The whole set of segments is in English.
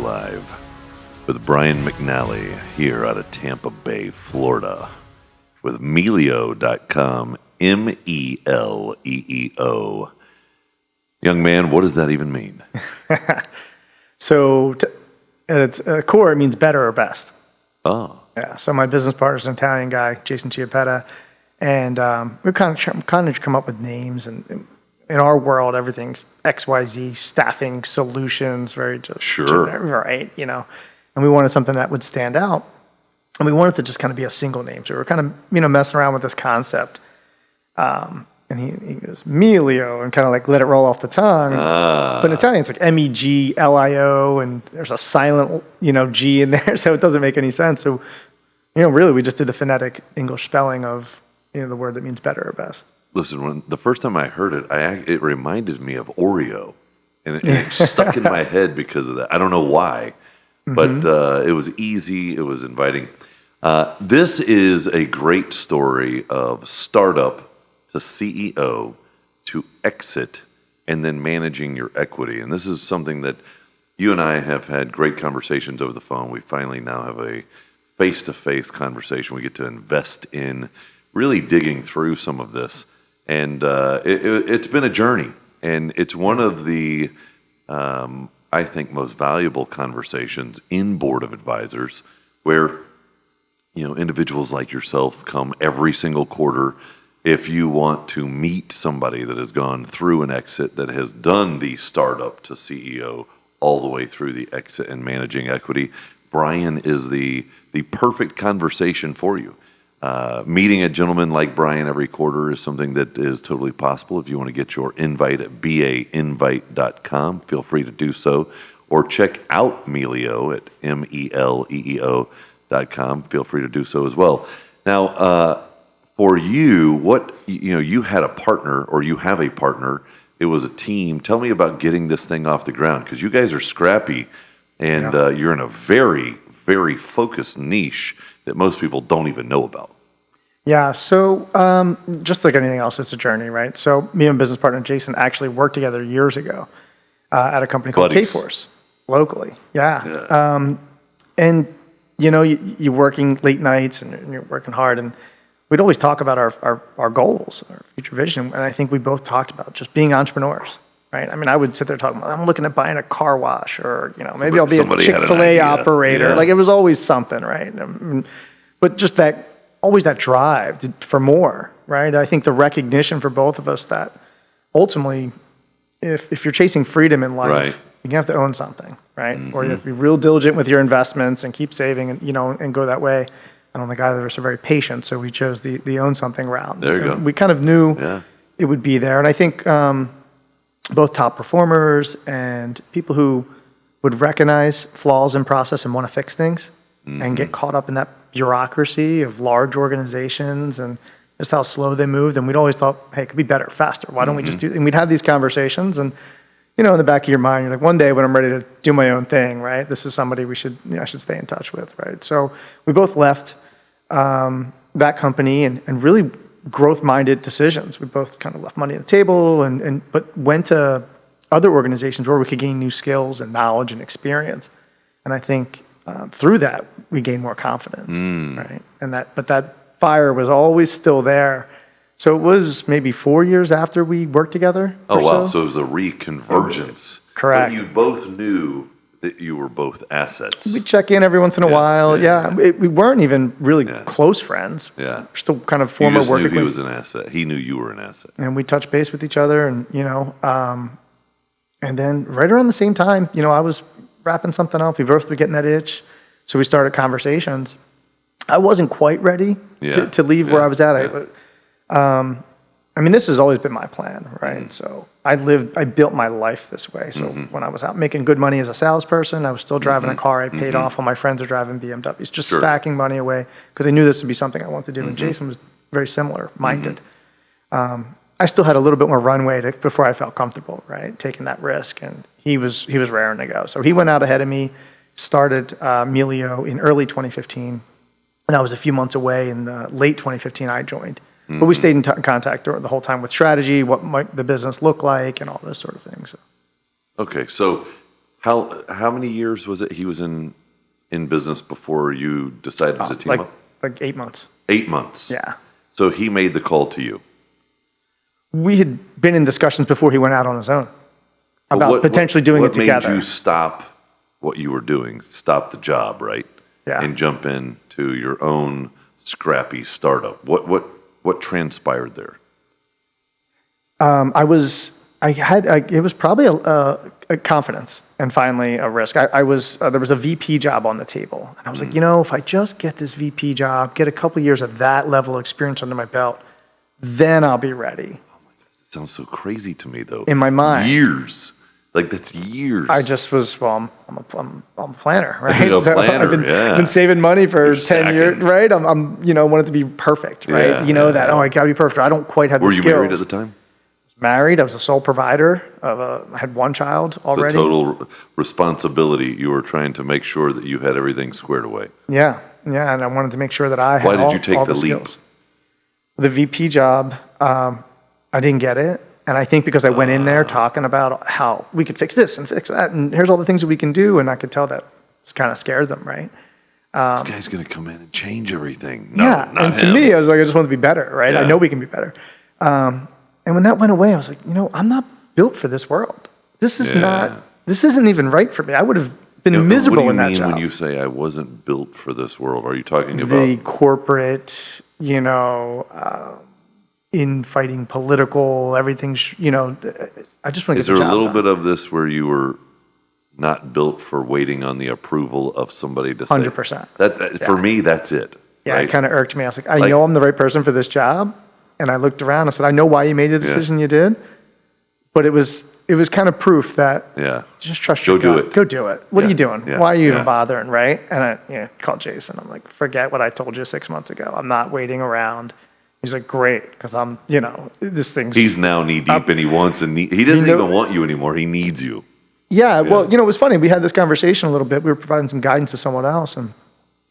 live with Brian McNally here out of Tampa Bay, Florida, with Meleeo.com, Meleeo. Young man, what does that even mean? So at its core, it means better or best. Oh. Yeah. So my business partner's an Italian guy, Jason Chiappetta, and we've kind of come up with names. And in our world, everything's XYZ, staffing solutions, very just generic, right? You know, and we wanted something that would stand out, and we wanted to just kind of be a single name. So we were kind of messing around with this concept. And he goes, Meleeo, and kind of like let it roll off the tongue. But in Italian, it's like Meglio, and there's a silent, G in there, so it doesn't make any sense. So, really, we just did the phonetic English spelling of, the word that means better or best. Listen, when the first time I heard it, it reminded me of Oreo, and it stuck in my head because of that. I don't know why, but it was easy. It was inviting. This is a great story of startup to CEO to exit and then managing your equity. And this is something that you and I have had great conversations over the phone. We finally now have a face-to-face conversation. We get to invest in really digging through some of this. And it's been a journey. And it's one of the, I think, most valuable conversations in Board of Advisors where, individuals like yourself come every single quarter. If you want to meet somebody that has gone through an exit, that has done the startup to CEO all the way through the exit and managing equity, Brian is the perfect conversation for you. Meeting a gentleman like Brian every quarter is something that is totally possible. If you want to get your invite at bainvite.com, feel free to do so. Or check out Meleeo at Meleeo.com. Feel free to do so as well. Now, for you, you had a partner, or you have a partner. It was a team. Tell me about getting this thing off the ground, because you guys are scrappy, and you're in a very, very focused niche that most people don't even know about. Yeah, so just like anything else, it's a journey, right? So me and my business partner, Jason, actually worked together years ago at a company called Klch&Forrest, locally. Yeah. And, you're working late nights, and you're working hard, and we'd always talk about our goals, our future vision, and I think we both talked about just being entrepreneurs, right? I mean, I would sit there talking about, I'm looking at buying a car wash, or, maybe I'll be a Chick-fil-A operator. Yeah. Like, it was always something, right? But just always that drive for more, right? I think the recognition for both of us that ultimately, if you're chasing freedom in life, right, you have to own something, right? Mm-hmm. Or you have to be real diligent with your investments and keep saving and, and go that way. I don't think either of us are very patient, so we chose the own something route. There you go. We kind of knew it would be there. And I think both top performers and people who would recognize flaws in process and want to fix things and get caught up in that bureaucracy of large organizations and just how slow they moved. And we'd always thought, hey, it could be better, faster. Why don't we just do it? And we'd have these conversations, and in the back of your mind, you're like, one day when I'm ready to do my own thing, right? This is somebody I should stay in touch with, right? So we both left that company and really growth-minded decisions. We both kind of left money on the table but went to other organizations where we could gain new skills and knowledge and experience. And I think through that we gained more confidence, right? But that fire was always still there. So it was maybe 4 years after we worked together. Oh, wow. So it was a reconvergence. Correct. But you both knew that you were both assets. We check in every once in a while. Yeah. We weren't even really close friends. Yeah. We're still kind of former working. You just knew he was an asset. He knew you were an asset. And we touched base with each other, and and then right around the same time, I was wrapping something up. We both were getting that itch, so we started conversations. I wasn't quite ready to leave where I was at. This has always been my plan, right? So I built my life this way. So when I was out making good money as a salesperson, I was still driving a car I paid off while my friends are driving BMWs, just stacking money away because I knew this would be something I wanted to do. And Jason was very similar minded. I still had a little bit more runway before I felt comfortable, right? Taking that risk, and he was raring to go. So he went out ahead of me, started Meleeo in early 2015, and I was a few months away. In late 2015, I joined. But we stayed in contact the whole time with strategy, what might the business look like, and all those sort of things. Okay, so How many years was it he was in business before you decided to team up? Like 8 months. 8 months. Yeah. So he made the call to you. We had been in discussions before he went out on his own about potentially doing it together. What made you stop what you were doing, stop the job, right? Yeah. And jump into your own scrappy startup? What transpired there? It was probably a confidence and finally a risk. There was a VP job on the table. And I was like, if I just get this VP job, get a couple years of that level of experience under my belt, then I'll be ready. Oh my God, that sounds so crazy to me though. In my mind. Years. Like that's years. I just was, I'm a planner, right? A planner, I've been saving money for 10 years, right? I'm want it to be perfect, right? I got to be perfect. I don't quite have the skills. Were you married at the time? Married. I was a sole provider I had one child already. The total responsibility. You were trying to make sure that you had everything squared away. Yeah, and I wanted to make sure that I had Why did you take the leap? Skills. The VP job, I didn't get it. And I think because I went in there talking about how we could fix this and fix that, and here's all the things that we can do, and I could tell that it kind of scared them, right? This guy's going to come in and change everything. No, yeah, not and him. to me, I was like, I just want to be better, right? Yeah. I know we can be better. And when that went away, I was like, I'm not built for this world. This isn't even right for me. I would have been miserable in that job. What do you mean when you say I wasn't built for this world? Are you talking about the corporate, infighting, political, everything, I just want to get the job Is there a little done. bit of this where you were not built for waiting on the approval of somebody to say? 100%. That for me, that's it. Yeah, right? it kind of irked me. I was like, I know I'm the right person for this job. And I looked around, I said, I know why you made the decision you did. But it was kind of proof that just trust your gut. Go do it. What are you doing? Yeah. Why are you even bothering, right? And I called Jason. I'm like, forget what I told you 6 months ago. I'm not waiting around. He's like, great, because I'm, this thing's... He's now knee-deep and he wants and he doesn't even want you anymore. He needs you. Yeah, well, it was funny. We had this conversation a little bit. We were providing some guidance to someone else, and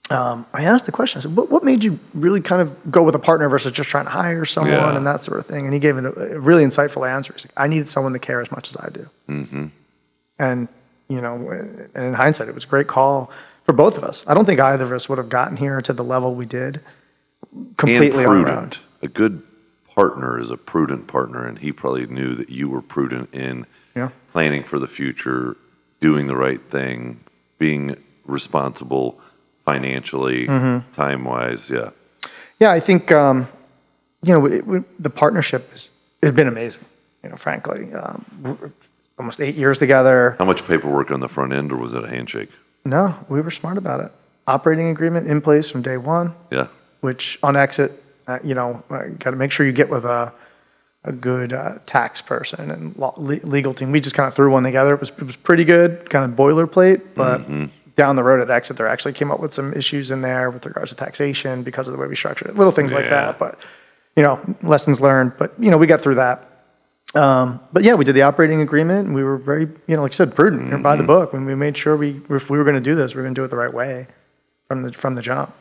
I asked the question. I said, what made you really kind of go with a partner versus just trying to hire someone and that sort of thing? And he gave a really insightful answer. He's like, I needed someone to care as much as I do. Mm-hmm. And, and in hindsight, it was a great call for both of us. I don't think either of us would have gotten here to the level we did completely and on prudent. our own. A good partner is a prudent partner, and he probably knew that you were prudent in planning for the future, doing the right thing, being responsible financially, time-wise, Yeah, I think, the partnership has been amazing, frankly. Almost 8 years together. How much paperwork on the front end, or was it a handshake? No, we were smart about it. Operating agreement in place from day one. Yeah. Which on exit, got to make sure you get with a good tax person and legal team. We just kind of threw one together. It was pretty good, kind of boilerplate, but down the road at exit, there actually came up with some issues in there with regards to taxation because of the way we structured it. Little things like that, but lessons learned. But we got through that. But yeah, we did the operating agreement, and we were very, like I said, prudent by the book. When we made sure if we were going to do this, we were going to do it the right way from the jump.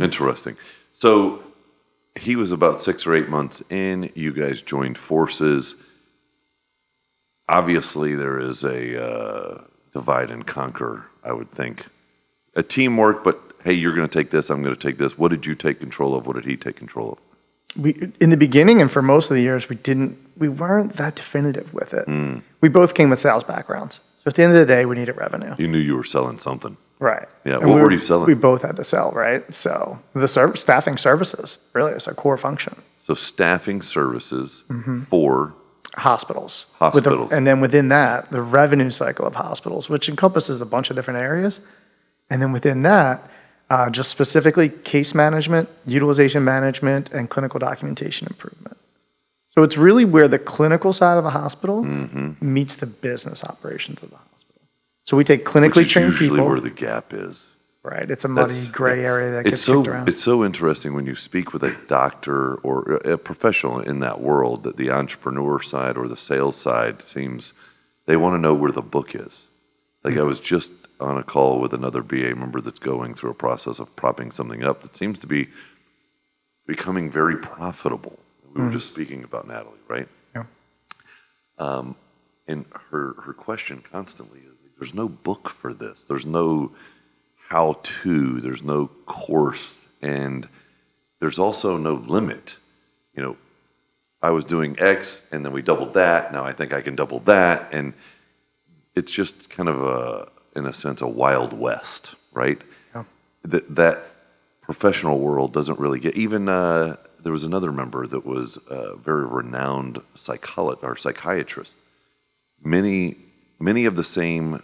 Interesting. So he was about 6 or 8 months in. You guys joined forces. Obviously, there is a divide and conquer, I would think. A teamwork, but hey, you're going to take this, I'm going to take this. What did you take control of? What did he take control of? In the beginning and for most of the years, we weren't that definitive with it. We both came with sales backgrounds. So at the end of the day, we needed revenue. You knew you were selling something. Right. Yeah. What were you selling? We both had to sell, right? So the staffing services really is our core function. So staffing services for hospitals. Hospitals. And then within that, the revenue cycle of hospitals, which encompasses a bunch of different areas. And then within that, just specifically case management, utilization management, and clinical documentation improvement. So it's really where the clinical side of a hospital meets the business operations of the hospital. So we take clinically trained people. Usually where the gap is. Right. It's a muddy gray area that gets kicked around. It's so interesting when you speak with a doctor or a professional in that world that the entrepreneur side or the sales side seems they want to know where the book is. Like I was just on a call with another BA member that's going through a process of propping something up that seems to be becoming very profitable. We were just speaking about Natalie, right? Yeah. And her question constantly is there's no book for this. There's no how-to. There's no course, and there's also no limit. You know, I was doing X, and then we doubled that. Now I think I can double that, and it's just kind of in a sense, a wild west, right? Yeah. That professional world doesn't really get. Even there was another member that was a very renowned psychiatrist. Many of the same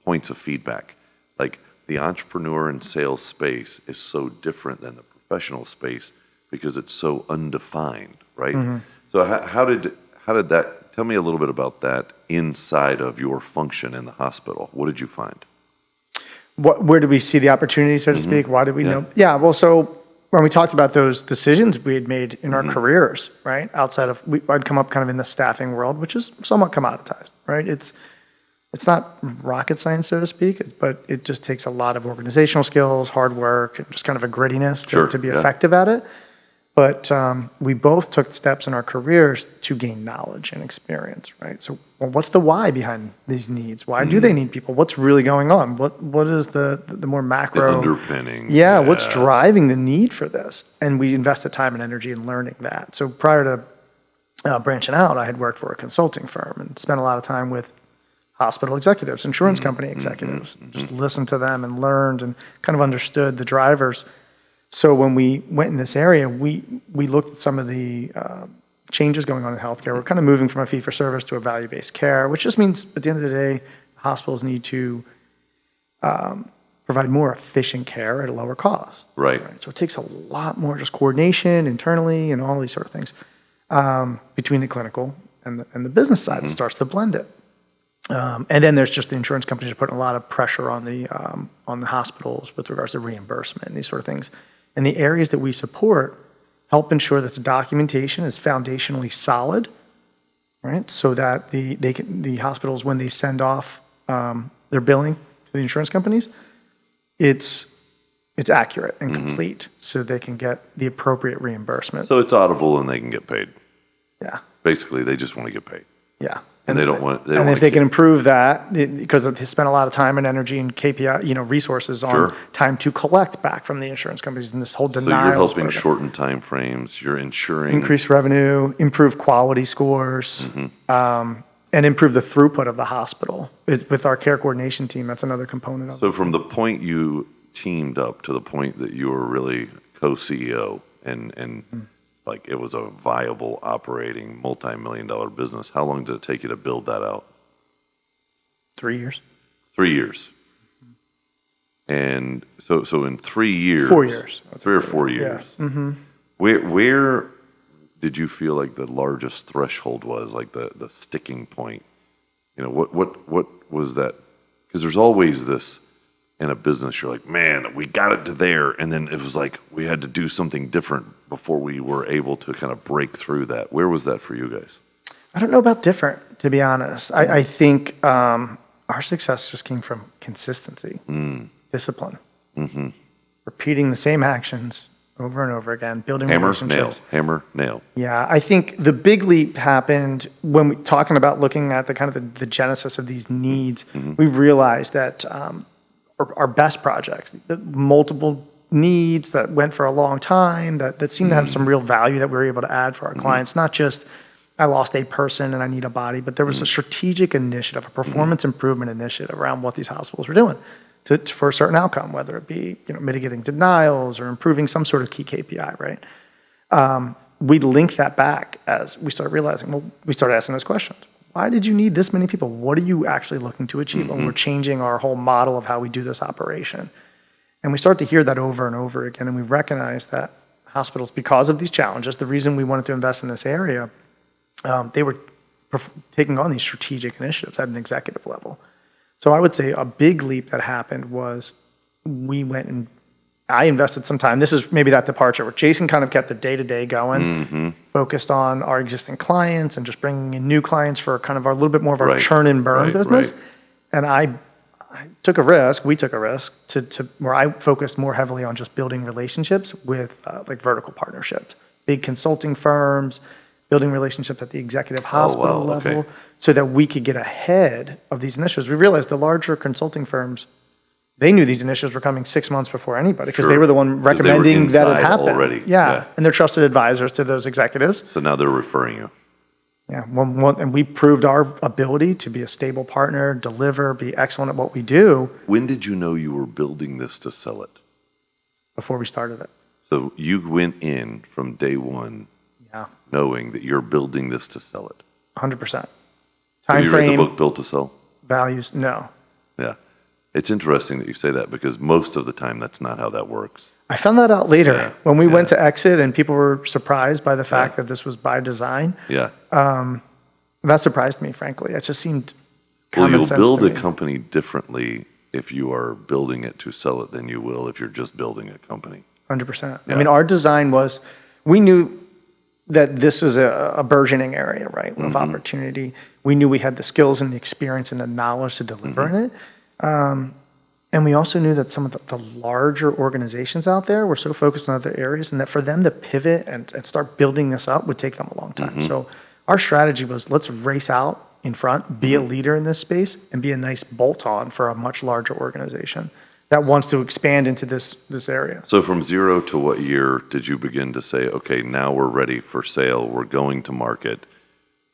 points of feedback, like the entrepreneur and sales space is so different than the professional space because it's so undefined, right? Mm-hmm. So how did that, tell me a little bit about that inside of your function in the hospital. What did you find? Where did we see the opportunity, so to speak? Why did we know? Yeah, well, so when we talked about those decisions we had made in our careers, right? Outside of, I'd come up kind of in the staffing world, which is somewhat commoditized, right? It's not rocket science, so to speak, but it just takes a lot of organizational skills, hard work, and just kind of a grittiness to be effective at it. But we both took steps in our careers to gain knowledge and experience, right? So, well, what's the why behind these needs? Why do they need people? What's really going on? What is the more macro the underpinning? Yeah, what's driving the need for this? And we invested time and energy in learning that. So prior to branching out, I had worked for a consulting firm and spent a lot of time with hospital executives, insurance company executives. Just listened to them and learned and kind of understood the drivers. So when we went in this area, we looked at some of the changes going on in healthcare. We're kind of moving from a fee-for-service to a value-based care, which just means at the end of the day, hospitals need to provide more efficient care at a lower cost. Right. So it takes a lot more just coordination internally and all these sort of things between the clinical and the business side. It starts to blend it. And then there's just the insurance companies are putting a lot of pressure on the hospitals with regards to reimbursement and these sort of things. And the areas that we support help ensure that the documentation is foundationally solid, right? So that the hospitals, when they send off their billing to the insurance companies, it's accurate and complete, so they can get the appropriate reimbursement. So it's audible and they can get paid. Yeah. Basically, they just want to get paid. Yeah. And they don't want. And if they can improve that, because they spend a lot of time and energy and KPI, resources on time to collect back from the insurance companies and this whole denial. So you're helping shorten time frames. You're ensuring increase revenue, improve quality scores, and improve the throughput of the hospital. With our care coordination team, that's another component of it. So from the point you teamed up to the point that you were really co-CEO and like it was a viable, operating, multi-million-dollar business. How long did it take you to build that out? 3 years. 3 years. And so in 3 years. 4 years. 3 or 4 years. Yeah. Where did you feel like the largest threshold was, like the sticking point? What was that? Because there's always this. In a business, you're like, man, we got it to there. And then it was like we had to do something different before we were able to kind of break through that. Where was that for you guys? I don't know about different, to be honest. I think our success just came from consistency, discipline, repeating the same actions over and over again, building relationships. Hammer, nail. Yeah, I think the big leap happened when we talking about looking at the kind of the genesis of these needs. We realized that our best projects, the multiple needs that went for a long time, that seemed to have some real value that we were able to add for our clients. Not just, I lost a person and I need a body, but there was a strategic initiative, a performance improvement initiative around what these hospitals were doing for a certain outcome, whether it be mitigating denials or improving some sort of key KPI, right? We linked that back as we started realizing, we started asking those questions. Why did you need this many people? What are you actually looking to achieve? And we're changing our whole model of how we do this operation. And we start to hear that over and over again. And we recognize that hospitals, because of these challenges, the reason we wanted to invest in this area, they were taking on these strategic initiatives at an executive level. So I would say a big leap that happened was we went and I invested some time. This is maybe that departure where Jason kind of kept the day-to-day going, focused on our existing clients and just bringing in new clients for kind of our little bit more of our churn and burn business. Right. And I took a risk, we took a risk to where I focused more heavily on just building relationships with like vertical partnerships, big consulting firms, building relationships at the executive hospital level okay. so that we could get ahead of these initiatives. We realized the larger consulting firms, they knew these initiatives were coming 6 months before anybody because they were the one recommending that it happen. Already. Yeah. And they're trusted advisors to those executives. So now they're referring you. Yeah. And we proved our ability to be a stable partner, deliver, be excellent at what we do. When did you know you were building this to sell it? Before we started it. So you went in from day one knowing that you're building this to sell it. 100%. Have you read the book Built to Sell? Values, no. Yeah. It's interesting that you say that because most of the time that's not how that works. I found that out later when we went to exit and people were surprised by the fact that this was by design. Yeah. That surprised me, frankly. It just seemed common sense. Well, you'll build a company differently if you are building it to sell it than you will if you're just building a company. 100%. Yeah. I mean, our design was, we knew that this was a burgeoning area, right, of opportunity. We knew we had the skills and the experience and the knowledge to deliver in it. And we also knew that some of the larger organizations out there were so focused on other areas and that for them to pivot and start building this up would take them a long time. So our strategy was, let's race out in front, be a leader in this space, and be a nice bolt-on for a much larger organization that wants to expand into this area. So from 0 to what year did you begin to say, okay, now we're ready for sale, we're going to market?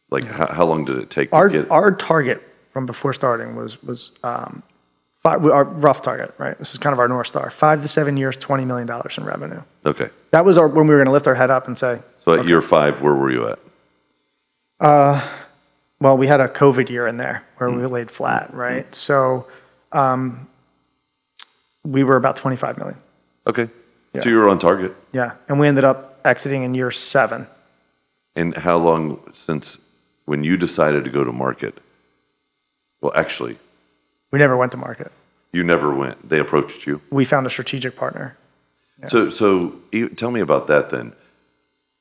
Like how long did it take to get? Our target from before starting was our rough target, right? This is kind of our North Star. 5 to 7 years, $20 million in revenue. Okay. That was when we were going to lift our head up and say. So at year 5, where were you at? Well, we had a COVID year in there where we laid flat, right? So we were about 25 million. Okay. Yeah. So you were on target. Yeah. And we ended up exiting in year 7. And how long since when you decided to go to market? Well, actually, we never went to market. You never went. They approached you. We found a strategic partner. Yeah. So tell me about that then.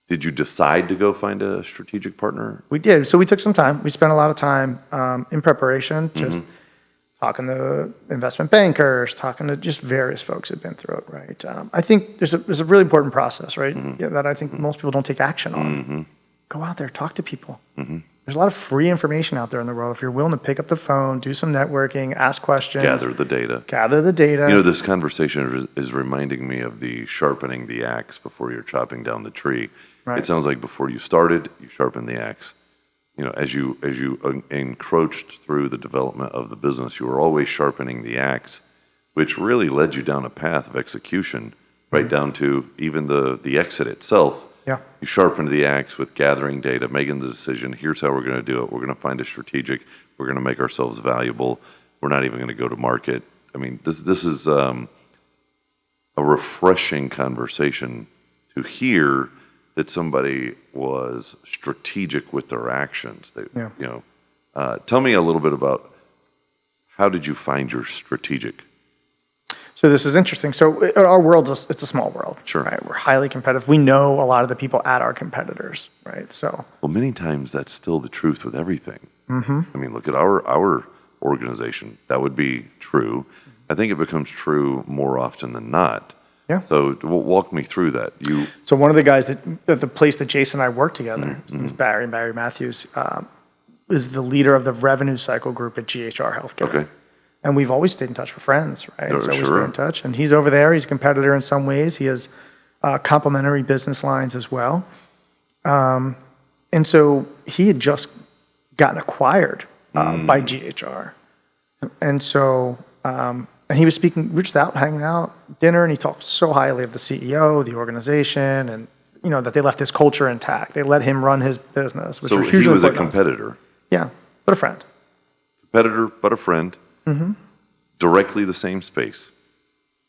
Did you decide to go find a strategic partner? We did. So we took some time. We spent a lot of time in preparation, just talking to investment bankers, talking to just various folks who've been through it, right? I think there's a really important process, right? That I think most people don't take action on. Go out there, talk to people. There's a lot of free information out there in the world. If you're willing to pick up the phone, do some networking, ask questions. Gather the data. You know, this conversation is reminding me of the sharpening the axe before you're chopping down the tree. Right. It sounds like before you started, you sharpened the axe. You know, as you encroached through the development of the business, you were always sharpening the axe, which really led you down a path of execution, right down to even the exit itself. Yeah. You sharpened the axe with gathering data, making the decision, here's how we're going to do it. We're going to find a strategic. We're going to make ourselves valuable. We're not even going to go to market. I mean, this is a refreshing conversation to hear that somebody was strategic with their actions. You know, tell me a little bit about how did you find your strategic? So this is interesting. So our world, it's a small world. Sure. Right? We're highly competitive. We know a lot of the people at our competitors, right? So. Well, many times that's still the truth with everything. I mean, look at our organization. That would be true. I think it becomes true more often than not. Yeah. So walk me through that. So one of the guys at the place that Jason and I work together, his name is Barry Matthews, is the leader of the revenue cycle group at GHR Healthcare. Okay. And we've always stayed in touch. We're friends, right? Oh, so we sure. stay in touch. And he's over there. He's a competitor in some ways. He has complementary business lines as well. And so he had just gotten acquired by GHR. And so, and he was speaking, we were just out hanging out, dinner, and he talked so highly of the CEO, the organization, and you know that they left his culture intact. They let him run his business, which so was hugely he was a important. competitor. Yeah, but a friend. Competitor, but a friend. Directly the same space.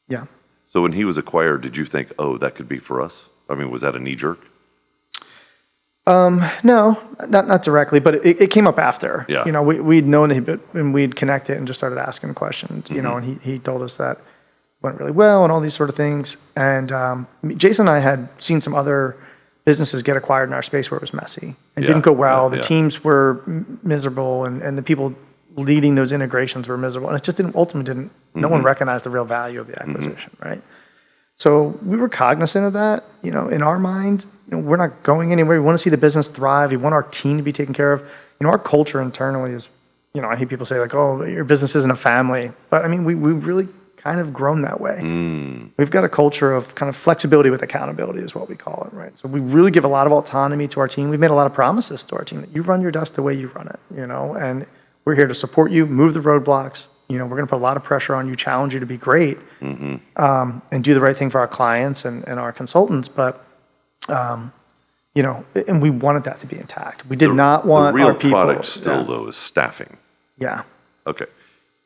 Yeah. So when he was acquired, did you think, oh, that could be for us? I mean, was that a knee jerk? No, not directly, but it came up after. Yeah. You know, we'd known him, and we'd connected and just started asking questions. You know, and he told us that it went really well and all these sort of things. And Jason and I had seen some other businesses get acquired in our space where it was messy and didn't go well. The teams were miserable, and the people leading those integrations were miserable, and it just ultimately didn't. No one recognized the real value of the acquisition, right? So we were cognizant of that, in our mind, we're not going anywhere. We want to see the business thrive. We want our team to be taken care of. Our culture internally is, I hear people say like, oh, your business isn't a family. But I mean, we've really kind of grown that way. We've got a culture of kind of flexibility with accountability is what we call it, right? So we really give a lot of autonomy to our team. We've made a lot of promises to our team that you run your desk the way you run it, and we're here to support you, move the roadblocks. We're going to put a lot of pressure on you, challenge you to be great, and do the right thing for our clients and our consultants. But, and we wanted that to be intact. We did not want the real our people. Product still, though, is staffing. Yeah. Okay.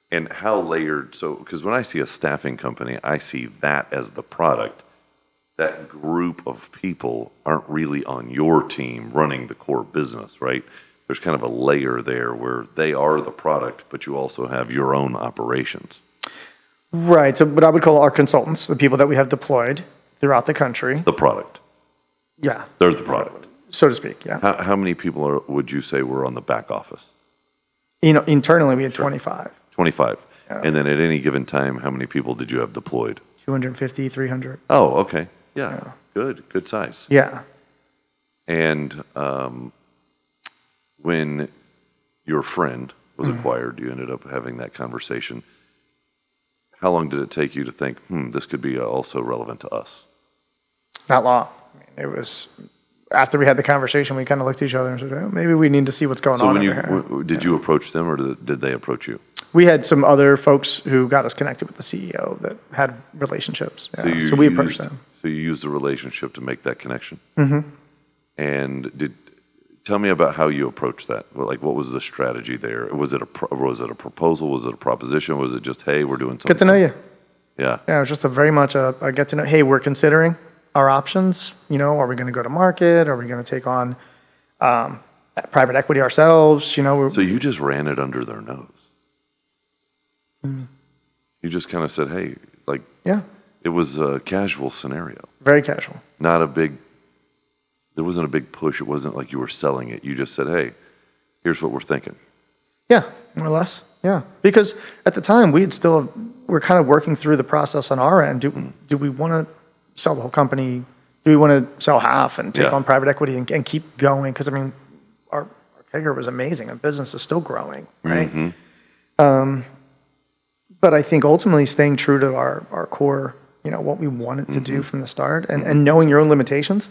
And how layered? So, because when I see a staffing company, I see that as the product. That group of people aren't really on your team running the core business, right? There's kind of a layer there where they are the product, but you also have your own operations. Right. So what I would call our consultants, the people that we have deployed throughout the country. The product. Yeah. They're the product. So to speak, yeah. How many people would you say were on the back office? Internally we had 25. 25. Yeah. And then at any given time, how many people did you have deployed? 250, 300. Oh, okay. Yeah. Good size. Yeah. And when your friend was acquired, you ended up having that conversation. How long did it take you to think, this could be also relevant to us? Not long. I mean, it was after we had the conversation, we kind of looked at each other and said, oh, maybe we need to see what's going on over here. Did you approach them, or did they approach you? We had some other folks who got us connected with the CEO that had relationships. Yeah. So we approached them. So you used the relationship to make that connection? Mm-hmm. And tell me about how you approached that. Like, what was the strategy there? Was it a proposal? Was it a proposition? Was it just, hey, we're doing something? Get to know you. Yeah. Yeah, it was just very much a get to know. Hey, we're considering our options. Are we going to go to market? Are we going to take on private equity ourselves? So you just ran it under their nose. Mm-hmm. You just kind of said, hey, like, yeah. It was a casual scenario. Very casual. There wasn't a big push. It wasn't like you were selling it. You just said, hey, here's what we're thinking. Yeah, more or less. Yeah. Because at the time, we're kind of working through the process on our end. Do we want to sell the whole company? Do we want to sell half and take on private equity and keep going? Because, I mean, our CAGR was amazing. Our business is still growing, right? Mm-hmm. But I think ultimately staying true to our core, what we wanted to do from the start and knowing your own limitations.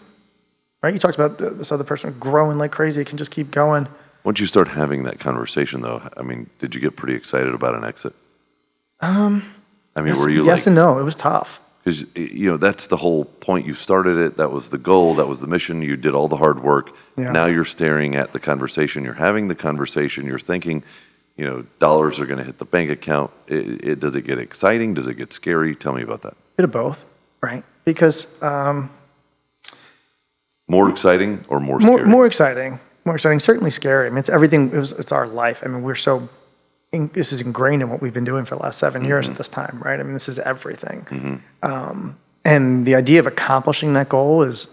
Right, you talked about this other person growing like crazy. It can just keep going. Once you start having that conversation, though, I mean, did you get pretty excited about an exit? Were you yes and no? It was tough. Because that's the whole point. You started it. That was the goal. That was the mission. You did all the hard work. Yeah. Now you're staring at the conversation. You're having the conversation. You're thinking, dollars are going to hit the bank account. Does it get exciting? Does it get scary? Tell me about that. A bit of both, right? Because. More exciting or more scary? More exciting. More exciting. Certainly scary. I mean, it's everything. It's our life. I mean, this is ingrained in what we've been doing for the last 7 years at this time, right? I mean, this is everything. Mm-hmm. And the idea of accomplishing that goal is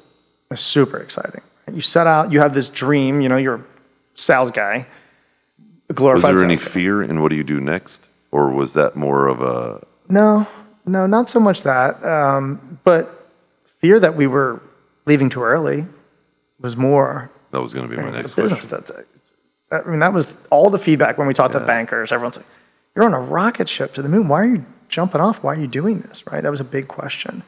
super exciting. You set out, you have this dream, you're a sales guy, a glorified Was there any guy. fear in what do you do next? Or was that more of a... No, not so much that. But fear that we were leaving too early was more. That was going to be my next business. question. That was all the feedback when we talked to bankers. Everyone's like, "You're on a rocket ship to the moon. Why are you jumping off? Why are you doing this?" Right? That was a big question.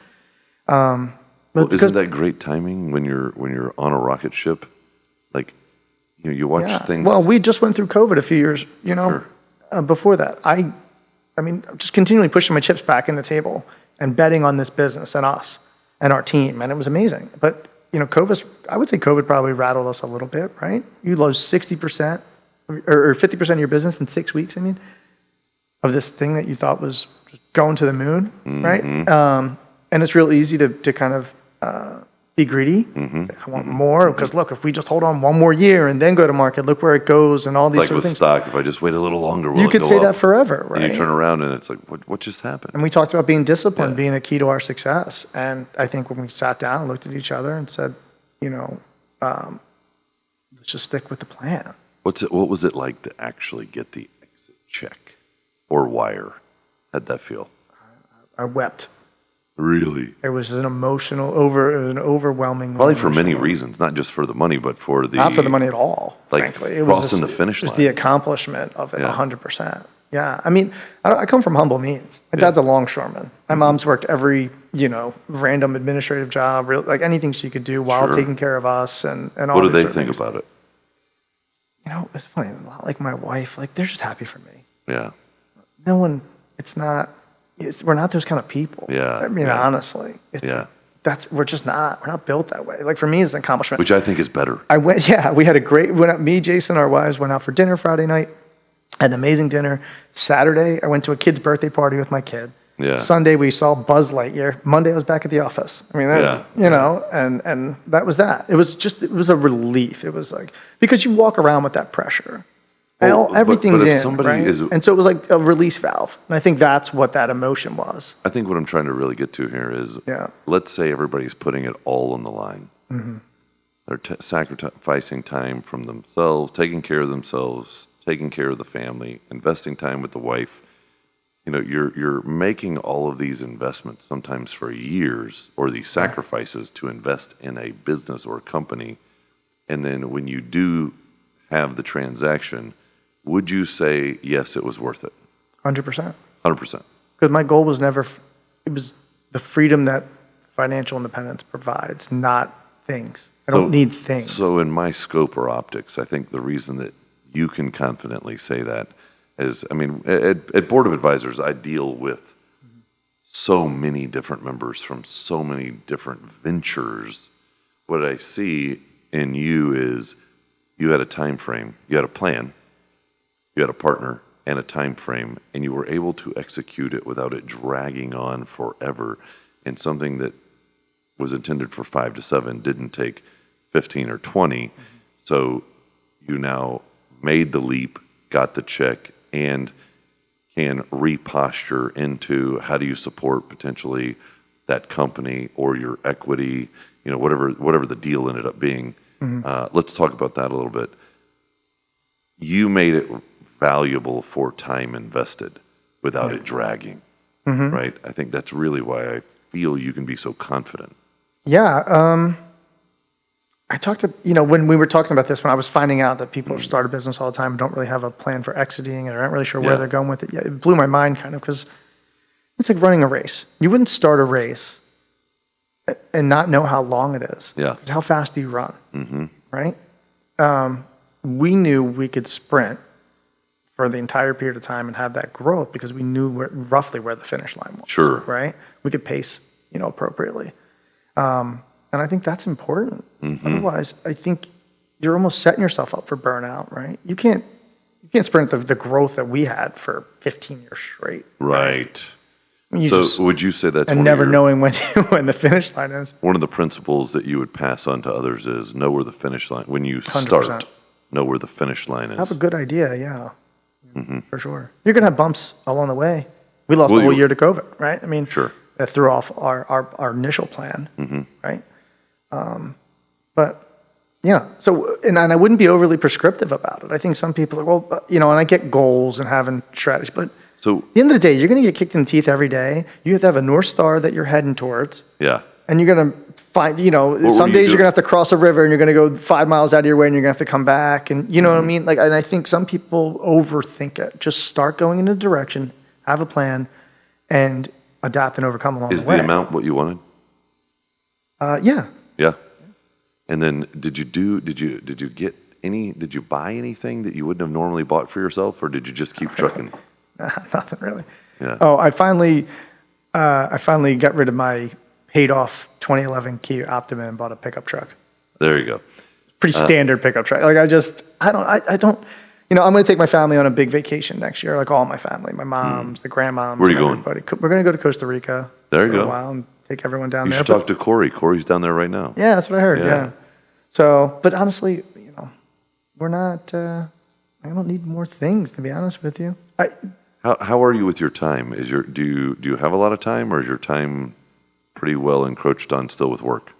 Isn't that great timing when you're on a rocket ship? Like, you watch things. Well, we just went through COVID a few years. Before that, I just continually pushing my chips back in the table and betting on this business and us and our team, and it was amazing. But I would say COVID probably rattled us a little bit, right? You lose 60% or 50% of your business in 6 weeks. Of this thing that you thought was just going to the moon, right? And it's real easy to kind of be greedy. Say, I want more because look, if we just hold on one more year and then go to market, look where it goes and all these sort of things. Like with stock, if I just wait a little longer, will you could say up? that forever, right? And you turn around and it's like, what just happened? And we talked about being disciplined, being a key to our success. And I think when we sat down and looked at each other and said, let's just stick with the plan. What was it like to actually get the exit check or wire? How'd that feel? I wept. Really? It was an overwhelming. Probably for many reasons, not just for the money, but for the... Not for the money at all, like frankly. It crossing the finish line. Just the accomplishment of it, Yeah. 100%. Yeah, I mean, I come from humble means. My dad's a longshoreman. My mom's worked every, random administrative job, like anything she could do while taking care of us and all. What do they think things. about it? It's funny. Like my wife, like they're just happy for me. Yeah. No one. We're not those kind of people. Yeah. I mean, honestly, we're just not. We're not built that way. Like for me, it's an accomplishment. Which I think is better. We had a great. Me, Jason, our wives went out for dinner Friday night. Had an amazing dinner. Saturday, I went to a kid's birthday party with my kid. Yeah. Sunday, we saw Buzz Lightyear. Monday, I was back at the office. I mean, and that was that. It was a relief. It was like, because you walk around with that pressure. Everything's in, right? And so it was like a release valve. And I think that's what that emotion was. I think what I'm trying to really get to here is, let's say everybody's putting it all on the line. Mm-hmm. They're sacrificing time from themselves, taking care of themselves, taking care of the family, investing time with the wife. You're making all of these investments sometimes for years, or these sacrifices to invest in a business or a company. And then when you do have the transaction, would you say, yes, it was worth it? 100%. 100%. Because my goal was it was the freedom that financial independence provides, not things. I don't need things. So in my scope or optics, I think the reason that you can confidently say that is, at Board of Advisors, I deal with so many different members from so many different ventures. What I see in you is you had a time frame, you had a plan, you had a partner and a time frame, and you were able to execute it without it dragging on forever. And something that was intended for 5 to 7 didn't take 15 or 20. Mm-hmm. So you now made the leap, got the check, and can reposture into how do you support potentially that company or your equity, whatever the deal ended up being. Mm-hmm. Let's talk about that a little bit. You made it valuable for time invested without it dragging, right? I think that's really why I feel you can be so confident. Yeah. I talked to, when we were talking about this, when I was finding out that people start a business all the time and don't really have a plan for exiting and aren't really sure where they're going with it. Yeah, it blew my mind kind of, because it's like running a race. You wouldn't start a race and not know how long it is. Yeah. It's how fast do you run, right? We knew we could sprint for the entire period of time and have that growth because we knew roughly where the finish line was. Sure. Right? We could pace, appropriately. And I think that's important. Mm-hmm. Otherwise, I think you're almost setting yourself up for burnout, right? You can't sprint the growth that we had for 15 years straight. Right. So would you say that's and never knowing when the finish line is? One of the principles that you would pass on to others is know where the finish line, when you 100%. Start, know where the finish line is. Have a good idea, yeah. Mm-hmm. For sure. You're going to have bumps along the way. We lost a whole year to COVID, right? I mean, sure. That threw off our initial plan, right? But yeah, so, and I wouldn't be overly prescriptive about it. I think some people are, and I get goals and having strategy, but so at the end of the day, you're going to get kicked in the teeth every day. You have to have a North Star that you're heading towards. Yeah. And you're going to find, some days you're going to have to cross a river and you're going to go 5 miles out of your way and you're going to have to come back. And you know what I mean? And I think some people overthink it. Just start going in a direction, have a plan, and adapt and overcome along the way. Is the amount what you wanted? Yeah. Yeah. And then did you buy anything that you wouldn't have normally bought for yourself, or did you just keep trucking? Nothing really. Yeah. Oh, I finally got rid of my paid off 2011 Kia Optima and bought a pickup truck. There you go. Pretty standard pickup truck. Like I don't, I'm going to take my family on a big vacation next year, like all my family, my moms, the grandmoms. Where are you going? We're going to go to Costa Rica. There you go. For a while and take everyone down there. You should talk to Corey. Corey's down there right now. Yeah, that's what I heard. Yeah. So, but honestly, we're not. I don't need more things, to be honest with you. How are you with your time? Do you have a lot of time, or is your time pretty well encroached on still with work?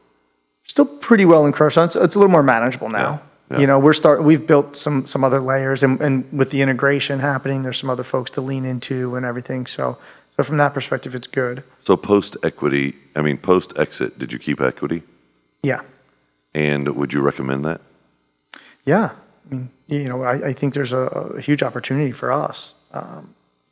Still pretty well encroached on. It's a little more manageable now. Yeah. We've built some other layers, and with the integration happening, there's some other folks to lean into and everything. So So from that perspective, it's good. So post exit, did you keep equity? Yeah. And would you recommend that? Yeah. I mean, I think there's a huge opportunity for us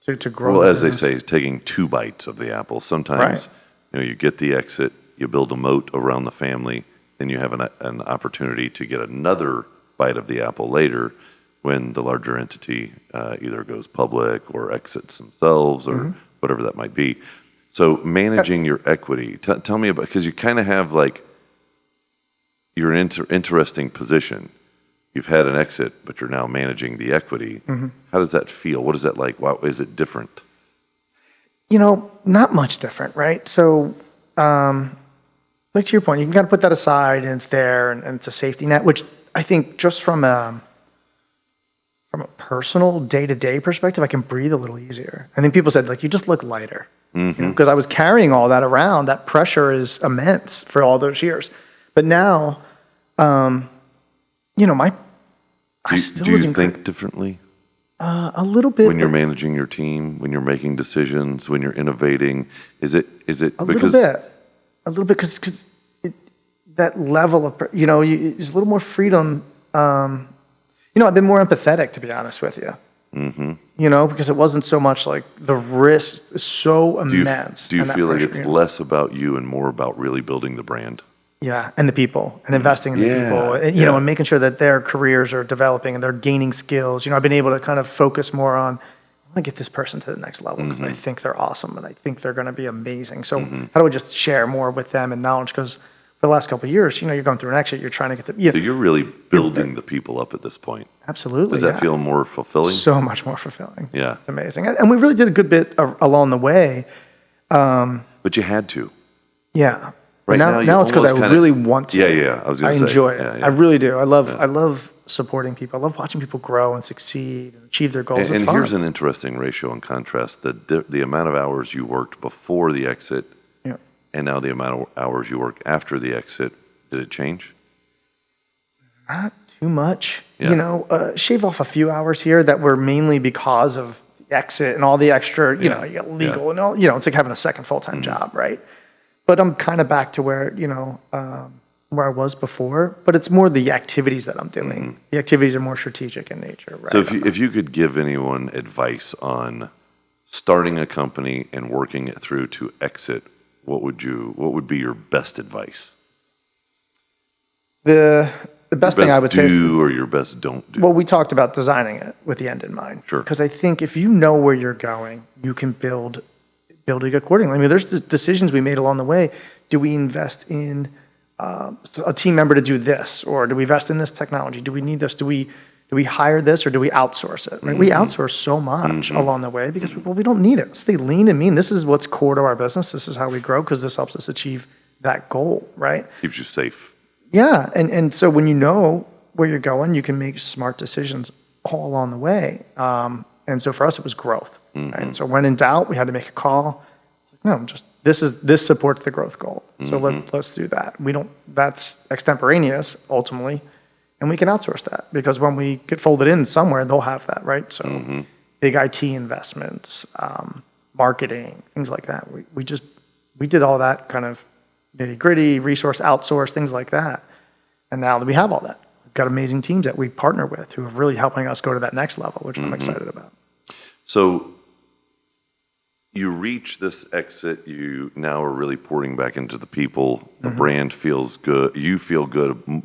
to grow. Well, as they say, taking 2 bites of the apple. Sometimes, you get the exit, you build a moat around the family, then you have an opportunity to get another bite of the apple later when the larger entity either goes public or exits themselves or whatever that might be. So managing your equity, tell me about, because you kind of have you're in an interesting position. You've had an exit, but you're now managing the equity. How does that feel? What is that like? Why is it different? Not much different, right? So, like to your point, you can kind of put that aside and it's there and it's a safety net, which I think just from a personal day-to-day perspective, I can breathe a little easier. I think people said, you just look lighter. Because I was carrying all that around. That pressure is immense for all those years. But now, I still do you think differently? A little bit. When you're managing your team, when you're making decisions, when you're innovating, is it a little bit because that level of there's a little more freedom. I've been more empathetic, to be honest with you. Because it wasn't so much like the risk is so immense. Do you feel like it's less about you and more about really building the brand? Yeah, and the people, and investing in the people, and making sure that their careers are developing and they're gaining skills. I've been able to kind of focus more on, I want to get this person to the next level because I think they're awesome and I think they're going to be amazing. So how do I just share more with them and knowledge? Because for the last couple of years, you're going through an exit, you're trying to get the... So you're really building the people up at this point. Absolutely. Does that feel more fulfilling? So much more fulfilling. Yeah. It's amazing. And we really did a good bit along the way. But you had to. Yeah. Right now it's because I really want to. Yeah. I enjoy it. I really do. I love supporting people. I love watching people grow and succeed and achieve their goals. And here's an interesting ratio and contrast: the amount of hours you worked before the exit, and now the amount of hours you work after the exit. Did it change? Not too much. Yeah. Shave off a few hours here that were mainly because of the exit and all the extra. You got legal and all. It's like having a second full-time job, right? But I'm kind of back to where I was before. But it's more the activities that I'm doing. The activities are more strategic in nature, right? So if you could give anyone advice on starting a company and working it through to exit, what would be your best advice? The best thing I would say is or your best don't do. Well, we talked about designing it with the end in mind. Sure. Because I think if you know where you're going, you can build it accordingly. I mean, there's the decisions we made along the way. Do we invest in a team member to do this, or do we invest in this technology? Do we need this? Do we hire this, or do we outsource it? Right? We outsource so much along the way because we don't need it. Stay lean and mean. This is what's core to our business. This is how we grow because this helps us achieve that goal. Right? Keeps you safe. Yeah, and so when you know where you're going, you can make smart decisions all along the way. And so for us, it was growth. Right? So when in doubt, we had to make a call. No, just this supports the growth goal. So let's do that. That's extemporaneous ultimately, and we can outsource that because when we get folded in somewhere, they'll have that, right? So big IT investments, marketing, things like that. We did all that kind of nitty gritty, resource outsource, things like that. And now that we have all that, we've got amazing teams that we partner with who are really helping us go to that next level, which I'm excited about. So you reach this exit, you now are really pouring back into the people. The brand feels good. You feel good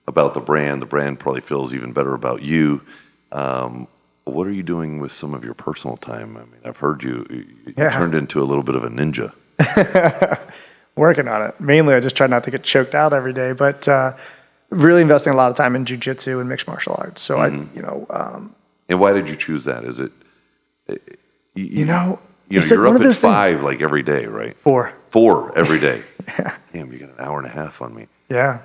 about the brand. The brand probably feels even better about you. What are you doing with some of your personal time? I mean, I've heard you turned into a little bit of a ninja. Working on it. Mainly, I just try not to get choked out every day, but really investing a lot of time in Jiu-Jitsu and mixed martial arts. So and why did you choose that? Is it, it's you're like up at 5 like every day, right? 4 every day. Yeah. Damn, you got an hour and a half on me. Yeah.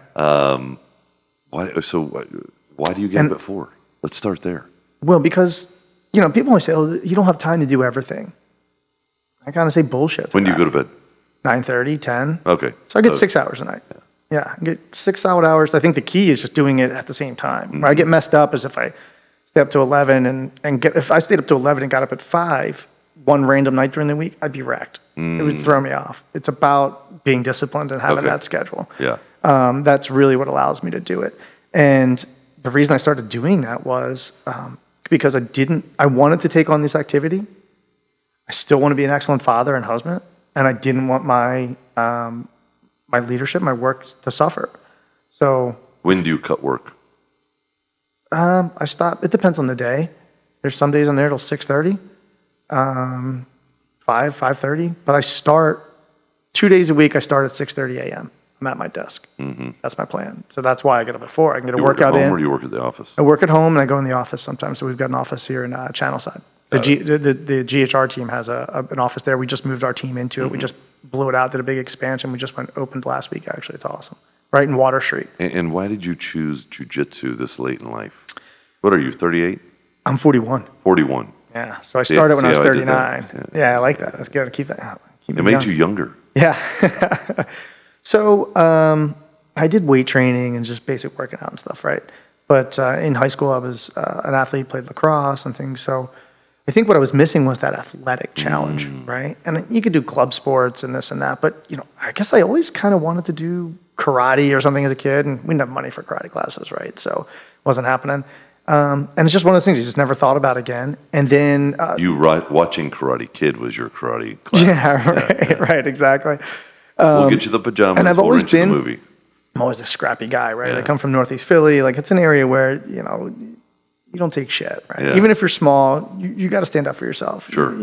Why do you get up at 4? Let's start there. Well, because, people always say, oh, you don't have time to do everything. I kind of say bullshit. When do you go to bed? 9:30, 10. Okay. So I get 6 hours a night. Yeah, I get 6 solid hours. I think the key is just doing it at the same time. Where I get messed up is if I stay up to 11 and if I stayed up to 11 and got up at 5, one random night during the week, I'd be wrecked. It would throw me off. It's about being disciplined and having that schedule. Yeah. That's really what allows me to do it. And the reason I started doing that was because I wanted to take on this activity. I still want to be an excellent father and husband, and I didn't want my my leadership, my work to suffer. So when do you cut work? I stop. It depends on the day. There's some days on there till 6:30, 5:30. But I start 2 days a week. I start at 6:30 a.m. I'm at my desk. That's my plan. So that's why I get up at 4. I can get a workout in. Work at home or do you work at the office? I work at home and I go in the office sometimes. So we've got an office here in Channelside. The GHR team has an office there. We just moved our team into it. We just blew it out, did a big expansion. We just opened last week, actually. It's awesome. Right in Water Street. And why did you choose Jiu-Jitsu this late in life? What are you, 38? I'm 41. 41. Yeah. So I started when I was 39. Yeah. I like that. Let's go keep that. It made you younger. Yeah. So I did weight training and just basic working out and stuff, right? But in high school, I was an athlete, played lacrosse and things. So I think what I was missing was that athletic challenge, right? And you could do club sports and this and that, but I guess I always kind of wanted to do karate or something as a kid, and we didn't have money for karate classes, right? So it wasn't happening. And it's just one of those things you just never thought about again. And then watching Karate Kid was your karate class. Yeah, right, right, exactly. We'll get you the pajamas. And I've always been. The movie. I'm always a scrappy guy, right? Yeah. I come from Northeast Philly. Like it's an area where you don't take shit, right? Yeah. Even if you're small, you got to stand up for yourself. Sure.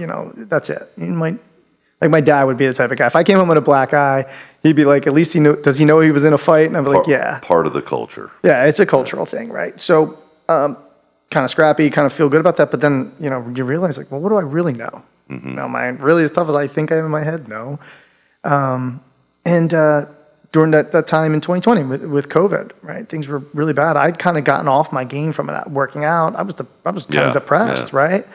That's it. Like my dad would be the type of guy. If I came home with a black eye, he'd be like, at least does he know he was in a fight? And I'd be like, yeah. Part of the culture. Yeah, it's a cultural thing, right? So kind of scrappy, kind of feel good about that. But then, you realize like, well, what do I really know? Am I really as tough as I think I am in my head? No. And during that time in 2020 with COVID, right? Things were really bad. I'd kind of gotten off my game from it, working out. I was kind of depressed, right?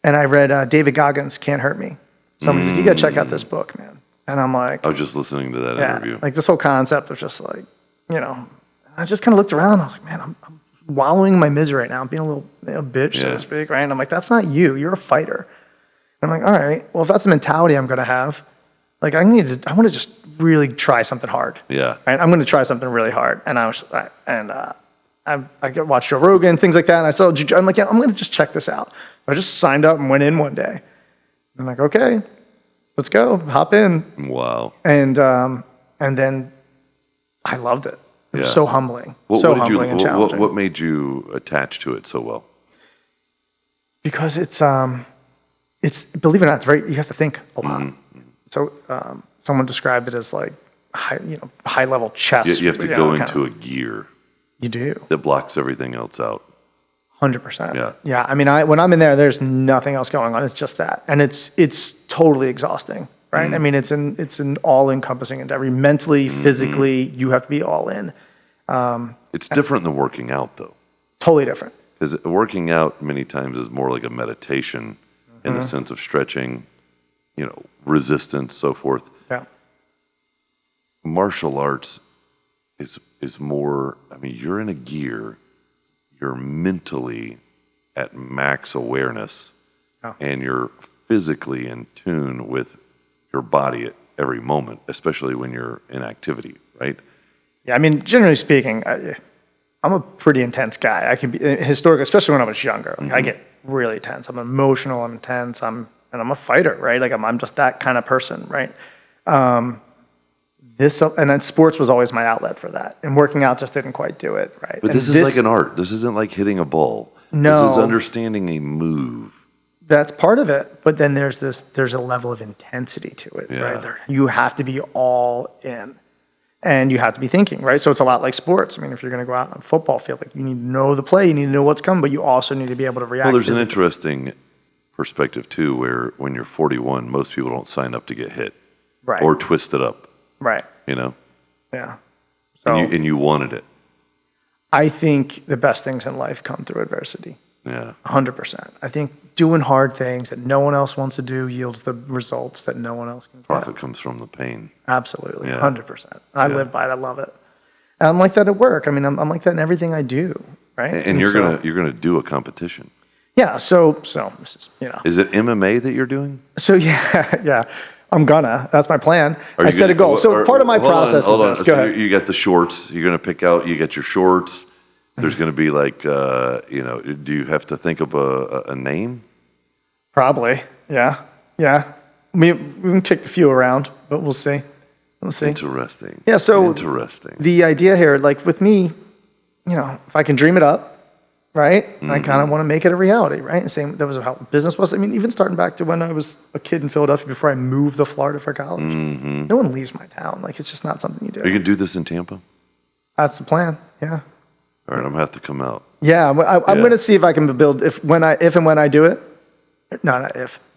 And I read David Goggins' Can't Hurt Me. Somebody said, you got to check out this book, man. And I'm like... I was just listening to that interview. Like this whole concept of just like, I just kind of looked around. I was like, man, I'm wallowing in my misery right now. I'm being a little bitch, so to speak, right? And I'm like, that's not you. You're a fighter. And I'm like, all right, well, if that's the mentality I'm going to have, like I want to just really try something hard. Yeah. Right? I'm going to try something really hard. And I watched Joe Rogan, things like that. And I saw, I'm like, yeah, I'm going to just check this out. I just signed up and went in one day. I'm like, okay, let's go, hop in. Wow. And then I loved it. It was so humbling. Humbling and challenging. What made you attach to it so well? Because it's believe it or not, you have to think a lot. Mm-hmm. So someone described it as like high level chess. You have to go into a gear. You do. That blocks everything else out. 100%. Yeah. Yeah. I mean, when I'm in there, there's nothing else going on. It's just that, and it's totally exhausting, right? Mm-hmm. I mean, it's an all encompassing endeavor. Mentally, physically, you have to be all in. It's different than working out, though. Totally different. Because working out many times is more like a meditation in the sense of stretching, resistance, so forth. Yeah. Martial arts is more, I mean, you're in a gear, you're mentally at max awareness, and you're physically in tune with your body at every moment, especially when you're in activity, right? Yeah, I mean, generally speaking, I'm a pretty intense guy. I can be historically, especially when I was younger. Like, I get really tense. I'm emotional. I'm intense. I'm a fighter, right? Like I'm just that kind of person, right? And then sports was always my outlet for that, and working out just didn't quite do it, right? But this is like an art. This isn't like hitting a ball. No, this is understanding a move. That's part of it, but then there's a level of intensity to it, right? You have to be all in. And you have to be thinking, right? So it's a lot like sports. I mean, if you're going to go out on a football field, like you need to know the play, you need to know what's coming, but you also need to be able to react. Well, there's physically. an interesting perspective too, where when you're 41, most people don't sign up to get hit, right, or twisted up, right? Yeah. So and you wanted it. I think the best things in life come through adversity. Yeah. 100%. I think doing hard things that no one else wants to do yields the results that no one else can get. Profit comes from the pain. Absolutely, 100%. I live by it. I love it. And I'm like that at work. I mean, I'm like that in everything I do, right? And you're gonna do a competition. Yeah. So this is, Is it MMA that you're doing? So yeah. That's my plan. Are I you set a goal. So part of my process hold on. is this. Go So ahead. you got the shorts. You're going to pick out. You get your shorts. There's going to be like, do you have to think of a name? Probably. Yeah. We can kick the few around, but we'll see. Interesting. Yeah. So interesting. The idea here, like with me, if I can dream it up, right? And I kind of want to make it a reality, right? And same, that was how business was. I mean, even starting back to when I was a kid in Philadelphia before I moved to Florida for college. No one leaves my town. Like, it's just not something you do. Are you going to do this in Tampa? That's the plan. Yeah. All right, I'm going to have to come out. Yeah. I'm going to see if I can build, when I do it,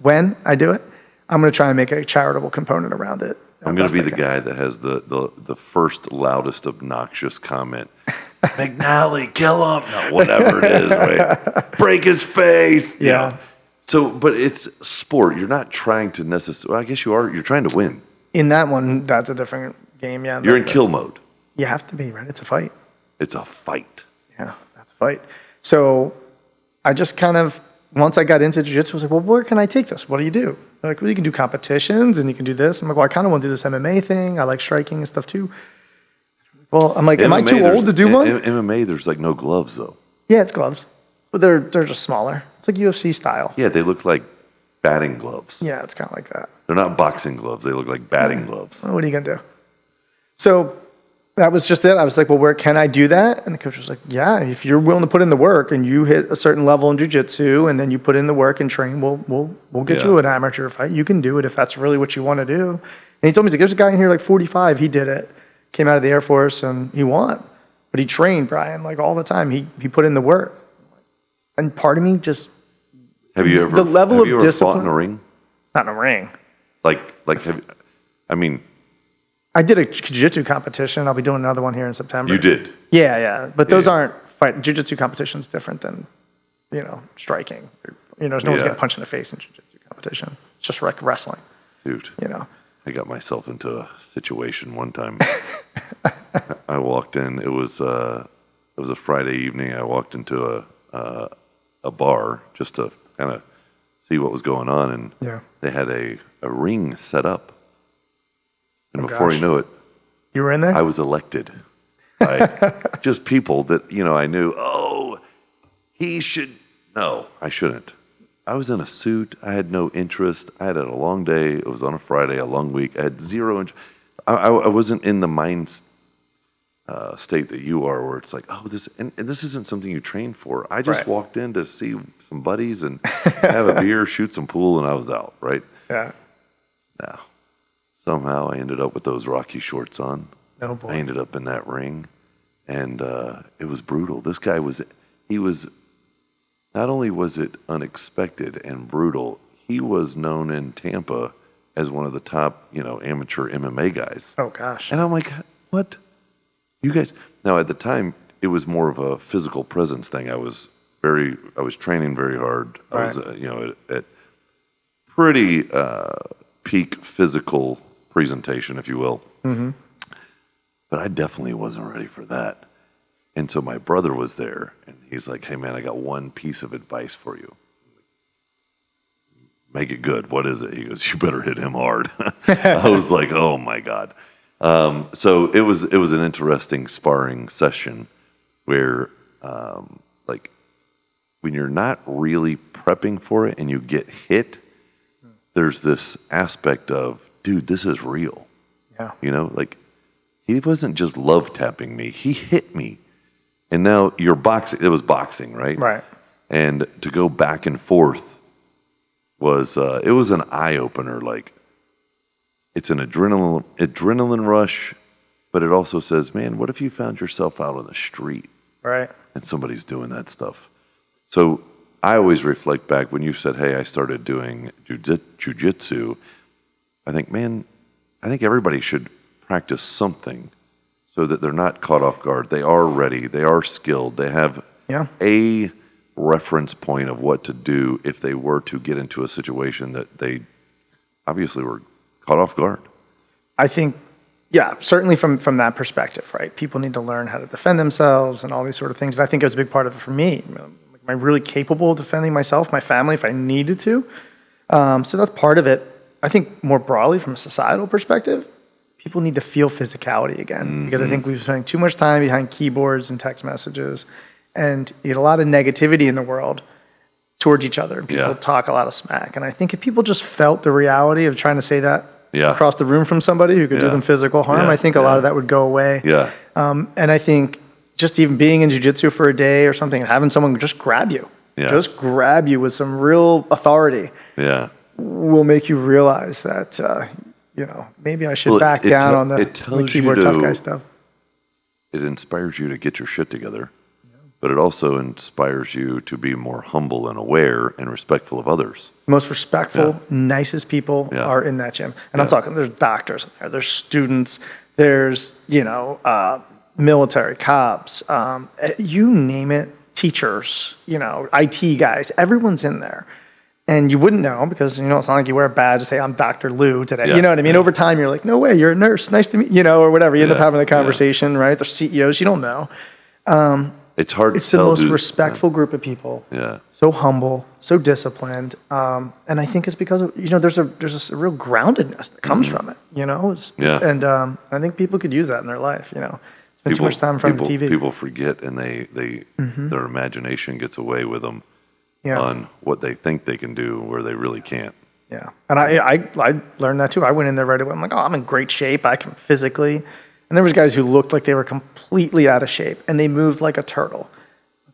when I do it, I'm going to try and make a charitable component around it. I'm going to be the guy that has the first loudest obnoxious comment. McNally, kill him. No, whatever it is, right? Break his face. Yeah. So, but it's sport. You're not trying to necessarily, I guess you are. You're trying to win. In that one, that's a different game. Yeah. You're in kill mode. You have to be, right? It's a fight. It's a fight. Yeah, that's a fight. So I just kind of, once I got into jiu-jitsu, I was like, well, where can I take this? What do you do? They're like, well, you can do competitions and you can do this. I'm like, well, I kind of want to do this MMA thing. I like striking and stuff too. Well, I'm like, am I too old to do one? MMA, there's like no gloves though. Yeah, it's gloves. But they're just smaller. It's like UFC style. Yeah, they look like batting gloves. Yeah, it's kind of like that. They're not boxing gloves. They look like batting gloves. Well, what are you going to do? So that was just it. I was like, well, where can I do that? And the coach was like, yeah, if you're willing to put in the work and you hit a certain level in jiu-jitsu and then you put in the work and train, we'll get you an amateur fight. You can do it if that's really what you want to do. And he told me, he's like, there's a guy in here like 45. He did it. Came out of the Air Force and he won. But he trained, Brian, like all the time. He put in the work. And part of me just... Have you ever, the level have you of ever discipline, fought in a ring? Not in a ring. I did a jiu-jitsu competition. I'll be doing another one here in September. You did? Yeah. But those aren't fight. Jiu-jitsu competition's different than, striking. There's no one's getting punched in the face in jiu-jitsu competition. It's just like wrestling. Dude. I got myself into a situation one time. I walked in. It was a Friday evening. I walked into a bar just to kind of see what was going on, and they had a ring set up. And before you knew it, you were in there? I was elected by just people that I knew. Oh, he should. No, I shouldn't. I was in a suit. I had no interest. I had a long day. It was on a Friday, a long week. I had zero interest. I wasn't in the mind state that you are, where it's like, oh, this and this isn't something you train for. I just walked in to see some buddies and have a beer, shoot some pool, and I was out, right? Yeah. Now, somehow I ended up with those Rocky shorts on. Oh, boy. I ended up in that ring, and it was brutal. This guy he was, not only was it unexpected and brutal, he was known in Tampa as one of the top, amateur MMA guys. Oh, gosh. And I'm like, what? You guys? Now, at the time, it was more of a physical presence thing. I was training very hard. I was, at pretty peak physical presentation, if you will. Mm-hmm. But I definitely wasn't ready for that. And so my brother was there, and he's like, hey, man, I got one piece of advice for you. Make it good. What is it? He goes, you better hit him hard. I was like, oh, my God. So it was an interesting sparring session where, when you're not really prepping for it and you get hit, there's this aspect of, dude, this is real. Yeah. He wasn't just love tapping me. He hit me. And now you're boxing. It was boxing, right? Right. And to go back and forth was, it was an eye opener. Like, it's an adrenaline rush, but it also says, man, what if you found yourself out on the street? Right. And somebody's doing that stuff. So I always reflect back when you said, hey, I started doing jiu-jitsu. I think everybody should practice something so that they're not caught off guard. They are ready. They are skilled. They have a reference point of what to do if they were to get into a situation that they obviously were caught off guard. I think, certainly from that perspective, right? People need to learn how to defend themselves and all these sort of things. I think it was a big part of it for me. am I really capable of defending myself, my family, if I needed to? So that's part of it. I think more broadly from a societal perspective, people need to feel physicality again, because I think we've spent too much time behind keyboards and text messages, and you get a lot of negativity in the world towards each other. People talk a lot of smack. And I think if people just felt the reality of trying to say that across the room from somebody who could do them physical harm, I think a lot of that would go away. And I think just even being in jiu-jitsu for a day or something and having someone just grab you, just grab you with some real authority will make you realize that, you know, maybe I should back down on the keyboard tough guy stuff. It inspires you to get your shit together, but it also inspires you to be more humble and aware and respectful of others. Most respectful, nicest people are in that gym. And I'm talking, there's doctors in there, there's students, there's, you know, military, cops, you name it, teachers, you know, IT guys, everyone's in there. And you wouldn't know because, you know, it's not like you wear a badge to say, I'm Dr. Lou today. You know what I mean? Over time, you're like, no way, you're a nurse. Nice to meet you, know, or whatever. You end up having a conversation, right? There's CEOs, you don't know. It's hard to It's tell. It's the most respectful group of people. So humble, so disciplined. And I think it's because of, you know, there's a real groundedness that comes from it, you know? And I think people could use that in their life, you know? Spend too much time in front of the TV. People forget, and their imagination gets away with them on what they think they can do where they really can't. And I learned that too. I went in there right away. I'm like, oh, I'm in great shape. I can physically. And there was guys who looked like they were completely out of shape, and they moved like a turtle.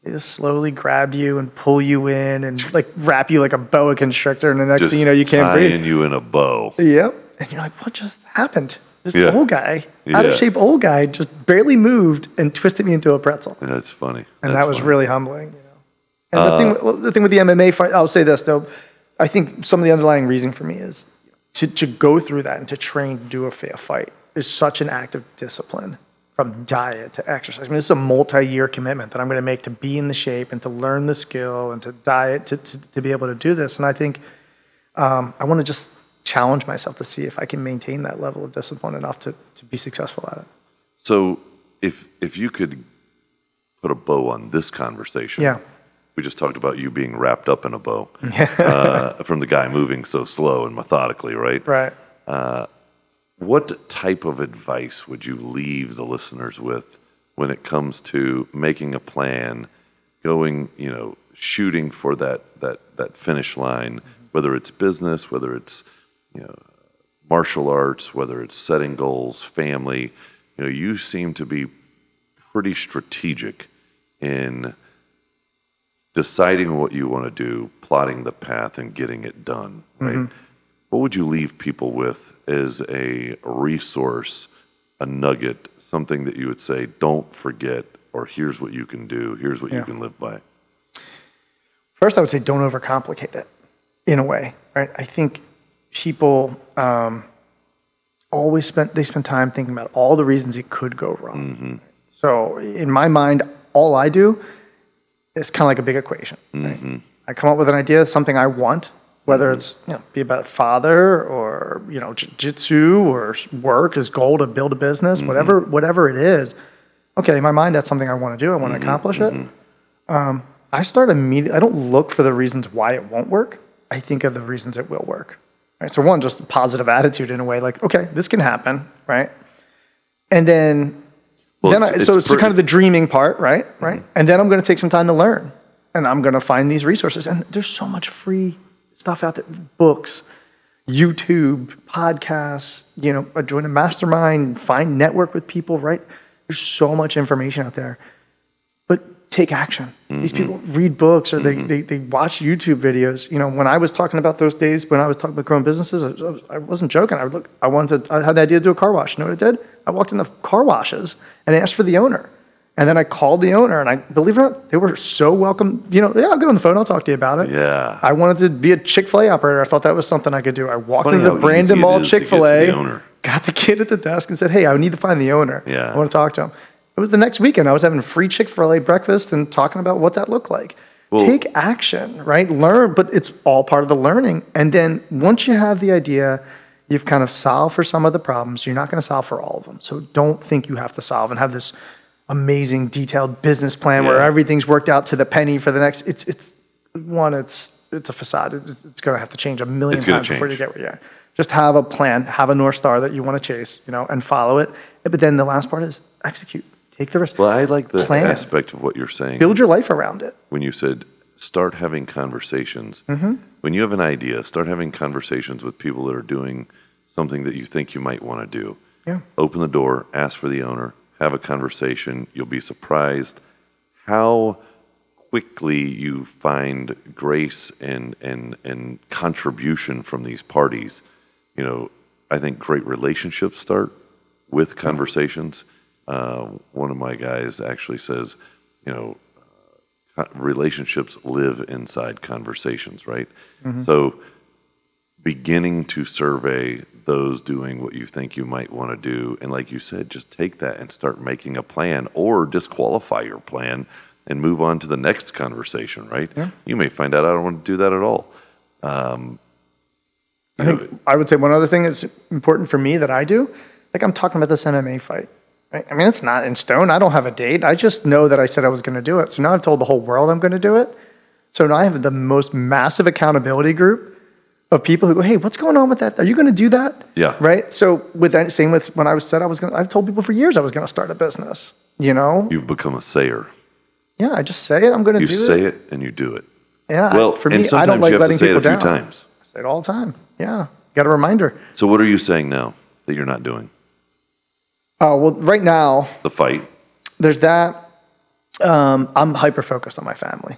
They just slowly grabbed you and pull you in and like wrap you like a boa constrictor, and the next thing you know, you can't breathe. Tying you in a bow. And you're like, what just happened? This old guy, out of shape old guy, just barely moved and twisted me into a pretzel. That's funny. And that was really humbling. You know? And the thing with the MMA fight, I'll say this though, I think some of the underlying reason for me is to go through that and to train to do a fair fight is such an act of discipline, from diet to exercise. I mean, this is a multi-year commitment that I'm going to make to be in the shape and to learn the skill and to diet to be able to do this. And I think I want to just challenge myself to see if I can maintain that level of discipline enough to be successful at it. So if you could put a bow on this conversation, we just talked about you being wrapped up in a bow from the guy moving so slow and methodically, right? Right. What type of advice would you leave the listeners with when it comes to making a plan, going, you know, shooting for that finish line, whether it's business, whether it's, you know, martial arts, whether it's setting goals, family? You know, you seem to be pretty strategic in deciding what you want to do, plotting the path, and getting it done, right? What would you leave people with as a resource, a nugget, something that you would say, don't forget, or here's what you can do, here's what you can live by? First, I would say don't overcomplicate it, in a way, right? I think people spend time thinking about all the reasons it could go wrong. So in my mind, all I do is kind of like a big equation. Right? I come up with an idea, something I want, whether it's, you know, be about father or, you know, jiu-jitsu or work, is goal to build a business, whatever it is. Okay, in my mind, that's something I want to do. I want to accomplish it. I start immediately. I don't look for the reasons why it won't work. I think of the reasons it will work. Right. So one, just a positive attitude in a way, like, okay, this can happen, right? And then, it's kind of the dreaming part, right? Right. And then I'm going to take some time to learn, and I'm going to find these resources. And there's so much free stuff out there, books, YouTube, podcasts, you know, join a mastermind, network with people, right? There's so much information out there, but take action. These people read books, or they watch YouTube videos. You know, when I was talking about those days, when I was talking about growing businesses, I wasn't joking. I had the idea to do a car wash. You know what I did? I walked in the car washes and I asked for the owner. And then I called the owner, and I, believe it or not, they were so welcome. You know, I'll get on the phone, I'll talk to you about it. Yeah. I wanted to be a Chick-fil-A operator. I thought that was something I could do. I walked into the Brandon Mall Chick-fil-A, got the kid at the desk and said, hey, I need to find the owner. I want to talk to him. It was the next weekend. I was having free Chick-fil-A breakfast and talking about what that looked like. Well, take action, right? Learn, but it's all part of the learning. And then once you have the idea, you've kind of solved for some of the problems. You're not going to solve for all of them. So don't think you have to solve and have this amazing detailed business plan where everything's worked out to the penny for the next. It's a facade. It's going to have to change a million times before you get where you're at. Just have a plan, have a North Star that you want to chase, and follow it. But then the last part is execute. Take the risk. Well, I like the aspect of what you're saying. Build your life around it. When you said start having conversations. When you have an idea, start having conversations with people that are doing something that you think you might want to do. Yeah. Open the door, ask for the owner, have a conversation. You'll be surprised how quickly you find grace and contribution from these parties. I think great relationships start with conversations. One of my guys actually says, relationships live inside conversations, right? So beginning to survey those doing what you think you might want to do, and like you said, just take that and start making a plan, or disqualify your plan and move on to the next conversation, right? Yeah. You may find out I don't want to do that at all. I think I would say one other thing that's important for me that I do, like I'm talking about this MMA fight. Right? I mean, it's not in stone. I don't have a date. I just know that I said I was going to do it. So now I've told the whole world I'm going to do it. So now I have the most massive accountability group of people who go, hey, what's going on with that? Are you going to do that? Yeah. Right? So with that, same with when I said I was going to, I've told people for years I was going to start a business, You've become a sayer. Yeah, I just say it. I'm going to do it. You say it and you do it. Yeah. Well, for me, I don't like letting people down. Times. I say it all the time. Yeah. Got a reminder. So what are you saying now that you're not doing? Well, right now, the fight. There's that. I'm hyper focused on my family.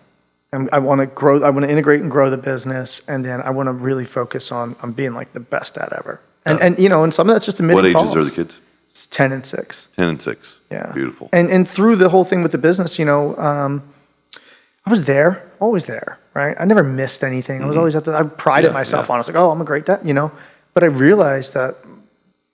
And I want to grow. I want to integrate and grow the business, and then I want to really focus on being like the best at ever. And and some of that's just admitting faults. What ages are the kids? It's 10 and 6. 10 and 6. Yeah. Beautiful. And through the whole thing with the business, I was there, always there, right? I never missed anything. I was always I prided myself on it. I was like, oh, I'm a great dad, But I realized that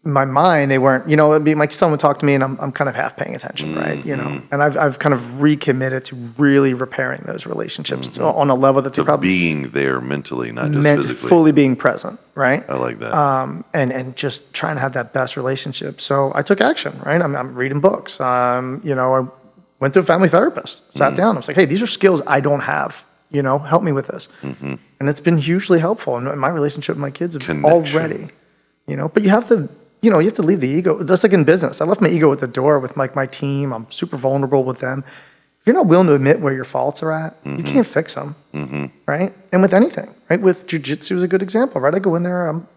in my mind, they weren't, it'd be like someone would talk to me and I'm kind of half paying attention, right? And I've kind of recommitted to really repairing those relationships on a level that they're probably being there mentally, not just physically. Fully being present, right? I like that. And just trying to have that best relationship. So I took action, right? I'm reading books. I went to a family therapist, sat down. I was like, hey, these are skills I don't have. Help me with this. And it's been hugely helpful. And my relationship with my kids have already, but you have to, you have to leave the ego. Just like in business, I left my ego at the door with my team. I'm super vulnerable with them. If you're not willing to admit where your faults are at, you can't fix them, right? And with anything, right? With Jiu-Jitsu is a good example, right? I go in there, I'm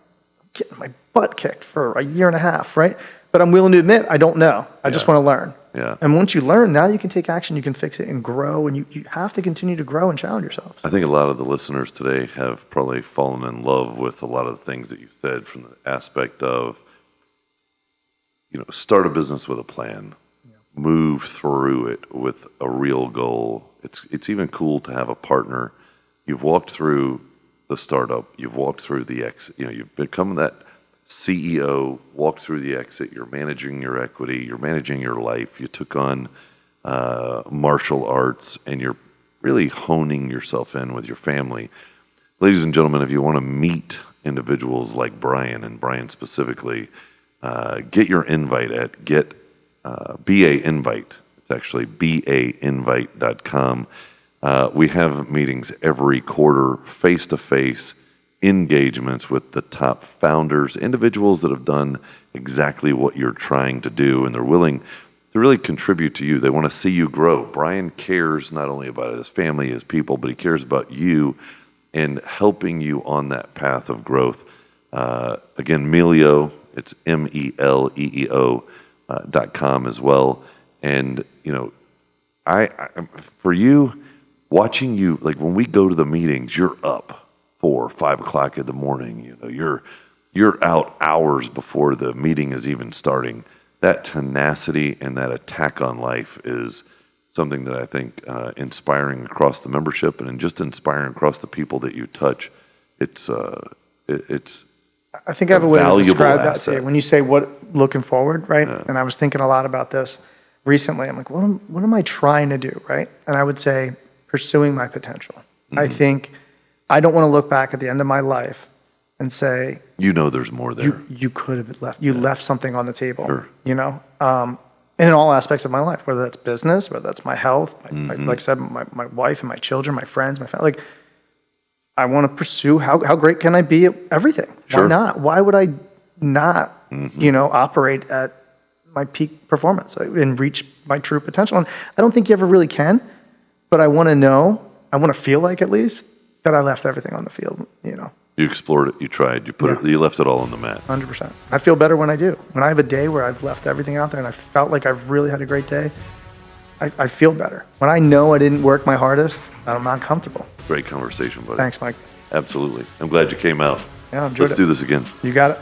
getting my butt kicked for a year and a half, right? But I'm willing to admit I don't know. I just want to learn. Yeah. And once you learn, now you can take action, you can fix it and grow, and you have to continue to grow and challenge yourselves. I think a lot of the listeners today have probably fallen in love with a lot of the things that you said, from the aspect of, start a business with a plan, move through it with a real goal. It's even cool to have a partner. You've walked through the startup, you've walked through the exit, you've become that CEO, walked through the exit, you're managing your equity, you're managing your life, you took on martial arts, and you're really honing yourself in with your family. Ladies and gentlemen, if you want to meet individuals like Brian, and Brian specifically, get your invite at BA Invite. It's actually bainvite.com. We have meetings every quarter, face-to-face engagements with the top founders, individuals that have done exactly what you're trying to do, and they're willing to really contribute to you. They want to see you grow. Brian cares not only about his family, his people, but he cares about you and helping you on that path of growth. Again, Meleeo, it's MELEEO.com as well. And, I for you, watching you, like when we go to the meetings, you're up 4 or 5 o'clock in the morning. You're out hours before the meeting is even starting. That tenacity and that attack on life is something that I think inspiring across the membership, and just inspiring across the people that you touch. It's I think I have a way to describe that to you. When you say looking forward, right? Yeah. And I was thinking a lot about this recently. I'm like, what am I trying to do, right? And I would say pursuing my potential. I think I don't want to look back at the end of my life and say, there's more there. You could have left. You left something on the table. Sure. and in all aspects of my life, whether that's business, whether that's my health, like I said, my wife and my children, my friends, my family. Like, I want to pursue how great can I be at everything? Sure. Why not? Why would I not, operate at my peak performance and reach my true potential? And I don't think you ever really can, but I want to feel like at least that I left everything on the field, You explored it. You tried. You left it all on the mat. 100%. I feel better when I do. When I have a day where I've left everything out there and I felt like I've really had a great day, I feel better. When I know I didn't work my hardest, I'm not comfortable. Great conversation, buddy. Thanks, Mike. Absolutely. I'm glad you came out. Yeah, I enjoyed Let's do this again. You got it.